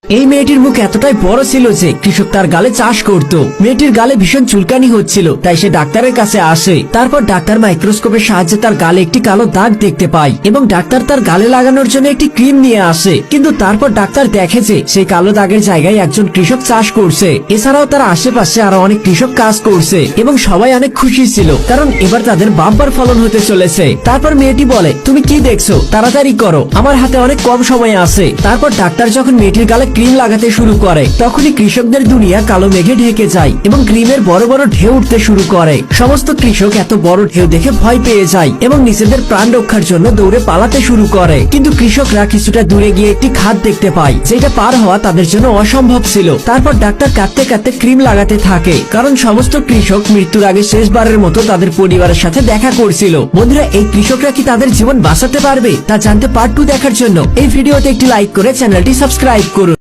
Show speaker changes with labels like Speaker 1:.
Speaker 1: এই মেয়েটির মুখ এতটাই বড় ছিল যে কৃষক তার গালে চাষ করত। মেয়েটির গালে ভীষণ চুলকানি হচ্ছিল, তাই সে ডাক্তারের কাছে আসে। তারপর ডাক্তার মাইক্রোস্কোপের সাহায্যে তার গালে একটি কালো দাগ দেখতে পায় এবং ডাক্তার তার গালে লাগানোর জন্য একটি ক্রিম নিয়ে আসে। কিন্তু তারপর ডাক্তার দেখে যে সেই কালো দাগের জায়গায় একজন কৃষক চাষ করছে। এছাড়াও তার আশেপাশে আরো অনেক কৃষক কাজ করছে এবং সবাই অনেক খুশি ছিল, কারণ এবার তাদের বাম্পার ফলন হতে চলেছে। তারপর মেয়েটি বলে, তুমি কি দেখছো, তাড়াতাড়ি করো, আমার হাতে অনেক কম সময় আছে। তারপর ডাক্তার যখন মেয়েটির গালে ক্রিম লাগাতে শুরু করে, তখনই কৃষকদের দুনিয়া কালো মেঘে ঢেকে যায় এবং ক্রিমের বড় বড় ঢেউ উঠতে শুরু করে। সমস্ত কৃষক এত বড় ঢেউ দেখে ভয় পেয়ে যায় এবং নিজেদের প্রাণ রক্ষার জন্য দৌড়ে পালাতে শুরু করে। কিন্তু কৃষকরা কিছুটা দূরে গিয়ে একটি খাদ দেখতে পায়, যেটা পার হওয়া তাদের জন্য অসম্ভব ছিল। তারপর ডাক্তার কাঁদতে কাঁদতে ক্রিম লাগাতে থাকে, কারণ সমস্ত কৃষক মৃত্যুর আগে শেষবারের মতো তাদের পরিবারের সাথে দেখা করছিল। বন্ধুরা, এই কৃষকরা কি তাদের জীবন বাঁচাতে পারবে তা জানতে পার্ট 2 দেখার জন্য এই ভিডিওতে একটি লাইক করে চ্যানেলটি সাবস্ক্রাইব করুন।